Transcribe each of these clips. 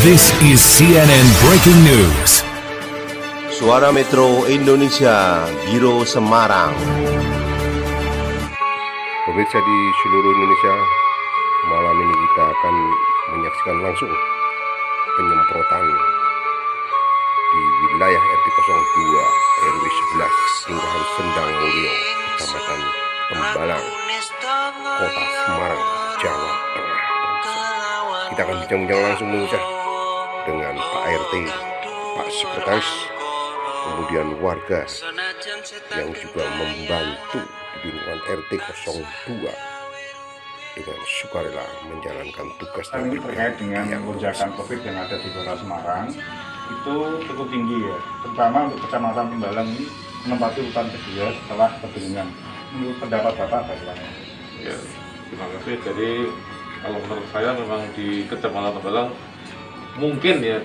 This is CNN Breaking News. Suara Metro Indonesia, Biro Semarang. Pemirsa di seluruh Indonesia, malam ini kita akan menyaksikan langsung penyemprotan di wilayah RT 02 RW 11 Kelurahan Sendang Mulyo, Kecamatan Tembalang, Kota Semarang, Jawa Tengah. Kita akan bincang-bincang langsung pemirsa dengan Pak RT, Pak Sekretaris, kemudian warga yang juga membantu di lingkungan RT 02 dengan sukarela menjalankan tugas dan terkait dengan lonjakan COVID yang ada di Kota Semarang itu cukup tinggi ya, terutama untuk Kecamatan Tembalang ini menempati urutan kedua setelah Pegeringgan. Menurut pendapat Bapak bagaimana? Ya, terima kasih. Jadi kalau menurut saya memang di Kecamatan Tembalang mungkin ya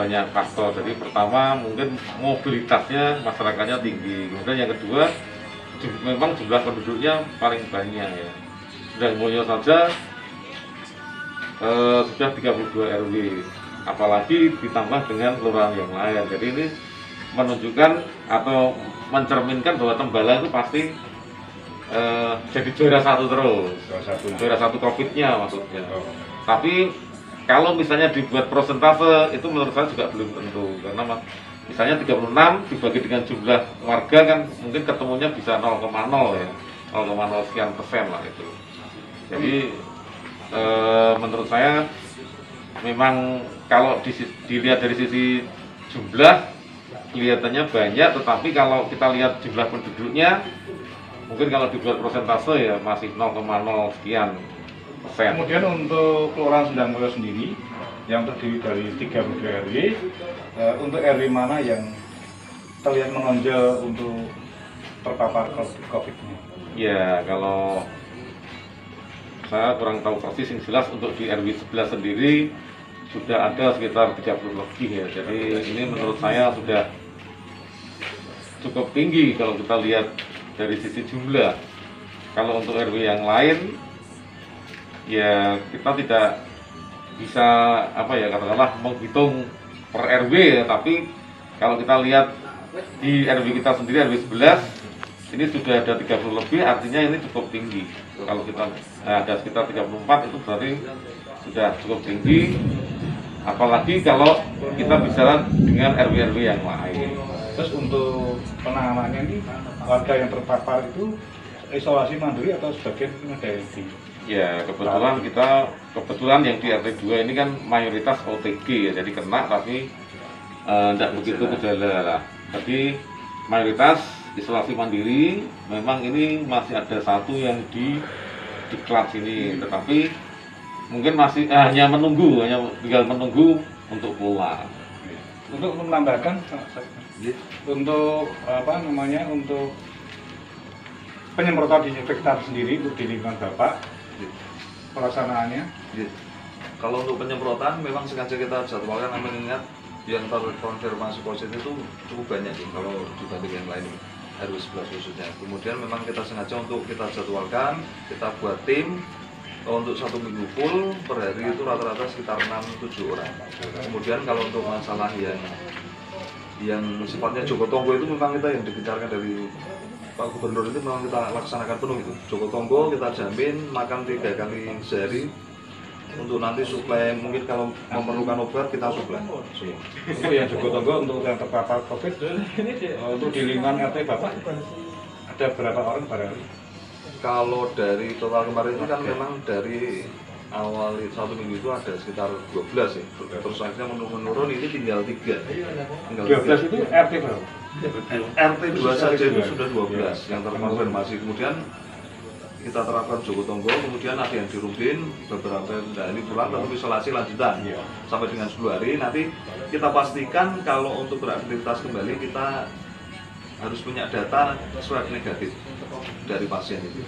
banyak faktor. Jadi pertama mungkin mobilitasnya masyarakatnya tinggi. Kemudian yang kedua memang jumlah penduduknya paling banyak ya. Dan Mulyo saja sudah 32 RW, apalagi ditambah dengan kelurahan yang lain. Jadi ini menunjukkan atau mencerminkan bahwa Tembalang itu pasti jadi juara satu terus, juara satu COVID-nya maksudnya. Tapi kalau misalnya dibuat persentase itu menurut saya juga belum tentu, karena misalnya 36 dibagi dengan jumlah warga kan mungkin ketemunya bisa 0,0 ya, 0,0 sekian persen lah itu. Jadi menurut saya memang kalau dilihat dari sisi jumlah kelihatannya banyak, tetapi kalau kita lihat jumlah penduduknya mungkin kalau dibuat persentase ya masih 0,0 sekian persen. Kemudian untuk Kelurahan Sendang Mulyo sendiri yang terdiri dari 32 RW, untuk RW mana yang terlihat menonjol untuk terpapar COVID-nya? Ya, kalau saya kurang tahu persis, yang jelas untuk di RW 11 sendiri sudah ada sekitar 30 lebih ya. Jadi ini menurut saya sudah cukup tinggi kalau kita lihat dari sisi jumlah. Kalau untuk RW yang lain ya kita tidak bisa katakanlah menghitung per RW ya, tapi kalau kita lihat di RW kita sendiri RW 11 ini sudah ada 30 lebih, artinya ini cukup tinggi. Kalau kita ada sekitar 34 itu berarti sudah cukup tinggi, apalagi kalau kita bicara dengan RW-RW yang lain. Terus untuk penanganannya ini warga yang terpapar itu isolasi mandiri atau sebagian ada yang di? Ya kebetulan yang di RT 2 ini kan mayoritas OTG ya, jadi kena tapi tidak begitu gejala lah. Jadi mayoritas isolasi mandiri. Memang ini masih ada satu yang di diklat sini, tetapi mungkin masih hanya tinggal menunggu untuk pulang. Untuk menambahkan untuk untuk penyemprotan disinfektan sendiri untuk di lingkungan Bapak pelaksanaannya. Kalau untuk penyemprotan memang sengaja kita jadwalkan, mengingat yang terkonfirmasi positif itu cukup banyak sih kalau dibanding yang lain, RW 11 khususnya. Kemudian memang kita sengaja untuk kita jadwalkan, kita buat tim untuk 1 minggu full, per hari itu rata-rata sekitar 6-7 orang. Kemudian kalau untuk masalah yang sifatnya Joko Tonggo itu memang kita yang digencarkan dari Pak Gubernur itu memang kita laksanakan penuh itu. Joko Tonggo kita jamin makan 3 kali sehari. Untuk nanti suplai, mungkin kalau memerlukan obat kita suplai. Untuk yang Joko Tonggo untuk yang terpapar COVID, untuk di lingkungan RT Bapak ada berapa orang per hari? Kalau dari total kemarin itu kan memang dari awal 1 minggu itu ada sekitar 12 ya. Terus akhirnya menurun ini tinggal 3. 12 itu RT berapa? RT 2 saja itu sudah 12 yang terkonfirmasi. Kemudian kita terapkan Joko Tonggo, kemudian ada yang dirubin beberapa hari pulang tetap isolasi lanjutan sampai dengan 10 hari. Nanti kita pastikan kalau untuk beraktivitas kembali kita harus punya data swab negatif dari pasien itu.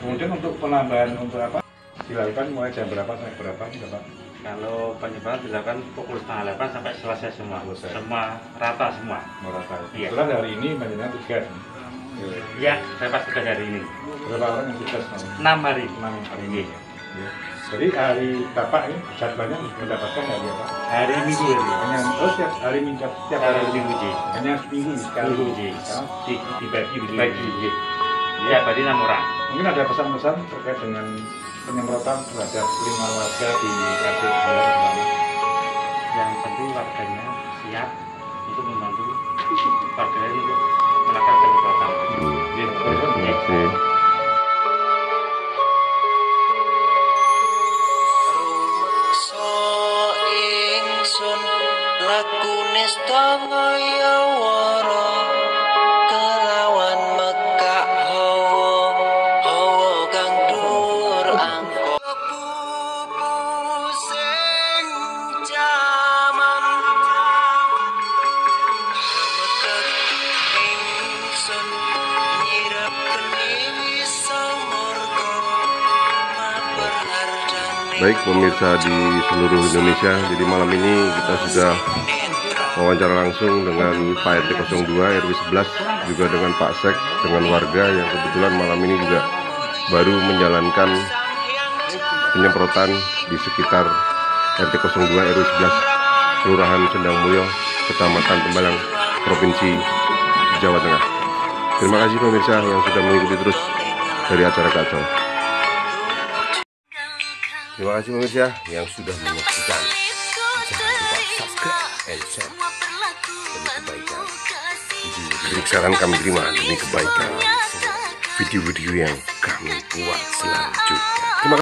Kemudian untuk penambahan untuk apa dilakukan mulai jam berapa sampai berapa nih Bapak? Kalau penyebaran dilakukan pukul 7:30 sampai selesai semua, rata semua. Merata. Iya. Setelah hari ini banyak tugas. Ya, saya pastikan hari ini. Berapa orang yang tugas? 6 hari. 6 hari ini. Jadi hari Bapak ini jadwalnya mendapatkan hari apa? Hari Minggu ini. Hanya setiap hari Minggu, setiap Hari hari Minggu Ji. hanya seminggu sekali. Minggu Ji. Ya. Dibagi Dibagi. Ya, berarti 6 orang. Mungkin ada pesan-pesan terkait dengan penyemprotan terhadap 5 warga di RT 2. Yang penting warganya siap untuk membantu warganya untuk melakukan penyemprotan. Terima kasih. Lakune setangaya wara kelawan mekak hawa kang dur angko pupu sing jaman mekak ingsun nyirap keni samurga maperhardane. Baik pemirsa di seluruh Indonesia, jadi malam ini kita sudah wawancara langsung dengan Pak RT 02 RW 11, juga dengan Pak Sek, dengan warga yang kebetulan malam ini juga baru menjalankan penyemprotan di sekitar RT 02 RW 11 Kelurahan Sendang Mulyo, Kecamatan Tembalang, Provinsi Jawa Tengah. Terima kasih pemirsa yang sudah mengikuti terus dari acara Kacau. Terima kasih pemirsa yang sudah menyaksikan. Jangan lupa subscribe and share demi kebaikan. Jadi saran kami terima demi kebaikan video-video yang kami buat selanjutnya. Terima kasih.